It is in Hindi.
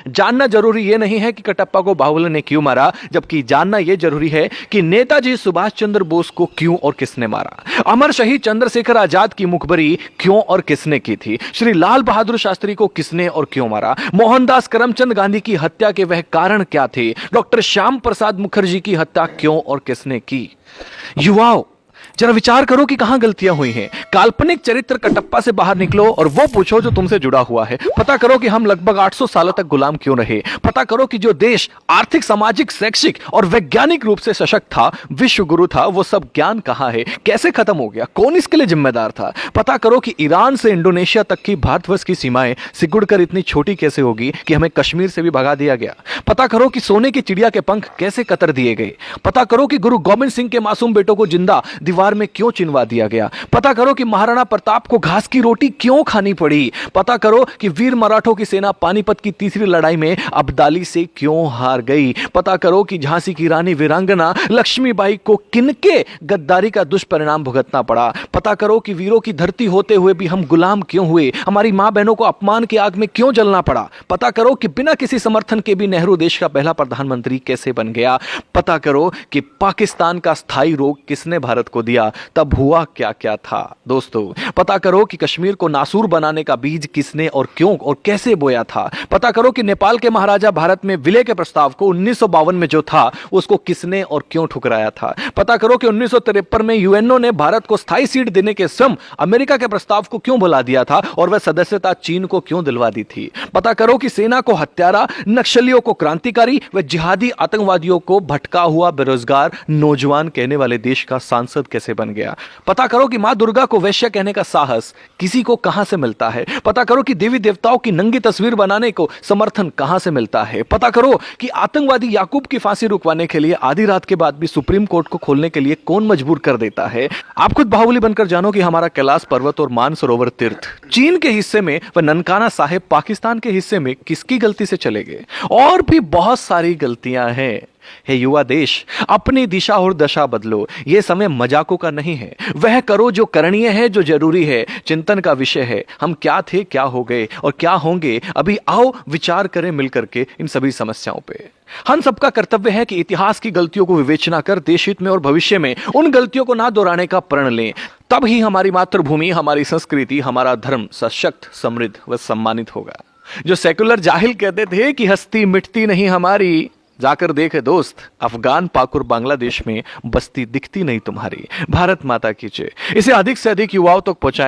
जानना जरूरी यह नहीं है कि कटप्पा को बाहुबली ने क्यों मारा, जबकि जानना यह जरूरी है कि नेताजी सुभाष चंद्र बोस को क्यों और किसने मारा। अमर शहीद चंद्रशेखर आजाद की मुखबरी क्यों और किसने की थी। श्री लाल बहादुर शास्त्री को किसने और क्यों मारा। मोहनदास करमचंद गांधी की हत्या के वह कारण क्या थे। डॉक्टर श्याम प्रसाद मुखर्जी की हत्या क्यों और किसने की। युवाओं, जरा विचार करो कि कहां गलतियां हुई हैं। काल्पनिक चरित्र कटप्पा से बाहर निकलो और वो पूछो जो तुमसे जुड़ा हुआ है। पता करो कि हम लगभग 800 सालों तक गुलाम क्यों रहे। पता करो कि जो देश आर्थिक, सामाजिक, शैक्षिक और वैज्ञानिक रूप से सशक्त था, विश्व गुरु था, वो सब ज्ञान कहां है, कैसे खत्म हो गया, कौन इसके लिए जिम्मेदार था। पता करो कि ईरान से इंडोनेशिया तक की भारतवर्ष की सीमाएं सिकुड़कर इतनी छोटी कैसे होगी कि हमें कश्मीर से भी भगा दिया गया। पता करो कि सोने की चिड़िया के पंख कैसे कतर दिए गए। पता करो कि गुरु गोविंद सिंह के मासूम बेटों को जिंदा दीवार में क्यों चिनवा दिया गया। पता करो कि महाराणा प्रताप को घास की रोटी क्यों खानी पड़ी। पता करो कि वीर मराठों की सेना पानीपत की तीसरी लड़ाई में अब्दाली से क्यों हार गई। पता करो कि झांसी की रानी वीरांगना लक्ष्मीबाई को किनके गद्दारी का दुष्परिणाम भुगतना पड़ा। पता करो कि वीरों की धरती होते हुए भी हम गुलाम क्यों हुए। हमारी मां बहनों को अपमान की आग में क्यों जलना पड़ा। पता करो कि बिना किसी समर्थन के भी नेहरू देश का पहला प्रधानमंत्री कैसे बन गया। पता करो कि पाकिस्तान का स्थायी रोग किसने भारत को दिया, तब हुआ क्या क्या था। दोस्तों, पता करो कि कश्मीर को नासूर बनाने का बीज किसने और क्यों और कैसे बोया था। पता करो कि नेपाल के महाराजा भारत में विलय के प्रस्ताव को 1952 में जो था उसको किसने और क्यों ठुकराया था। पता करो कि 1953 में यूएनओ ने भारत को स्थायी सीट देने के स्वयं अमेरिका के प्रस्ताव को क्यों भुला दिया था और वह सदस्यता चीन को क्यों दिलवा दी थी। पता करो कि सेना को हत्यारा, नक्सलियों को क्रांतिकारी व जिहादी आतंकवादियों को भटका हुआ बेरोजगार नौजवान कहने वाले देश का सांसद कैसे बन गया। पता करो कि मां दुर्गा को वैश्य कहने का साहस किसी को कहां से मिलता है। पता करो कि देवी देवताओं की नंगी तस्वीर बनाने को समर्थन कहां से मिलता है। पता करो कि आतंकवादी याकूब की फांसी रुकवाने के लिए आधी रात के बाद भी सुप्रीम कोर्ट को खोलने के लिए कौन मजबूर कर देता है। आप खुद बाहुबली बनकर जानो कि हमारा कैलाश पर्वत और मानसरोवर तीर्थ चीन के हिस्से में व ननकाना साहिब पाकिस्तान के हिस्से में किसकी गलती से चले गए। और भी बहुत सारी गलतियां हैं। हे युवा देश, अपनी दिशा और दशा बदलो। यह समय मजाकों का नहीं है। वह करो जो करणीय है, जो जरूरी है, चिंतन का विषय है। हम क्या थे, क्या हो गए और क्या होंगे। अभी आओ विचार करें मिलकर के इन सभी समस्याओं पे। हम सबका कर्तव्य है कि इतिहास की गलतियों को विवेचना कर देश हित में और भविष्य में उन गलतियों को ना दोहराने का प्रण लें। तब ही हमारी मातृभूमि, हमारी संस्कृति, हमारा धर्म सशक्त, समृद्ध व सम्मानित होगा। जो सेकुलर जाहिल कहते थे कि हस्ती मिटती नहीं हमारी, जाकर देखे दोस्त, अफगान, पाक और बांग्लादेश में बस्ती दिखती नहीं तुम्हारी। भारत माता की जय। इसे अधिक से अधिक युवाओं तक पहुंचाएं।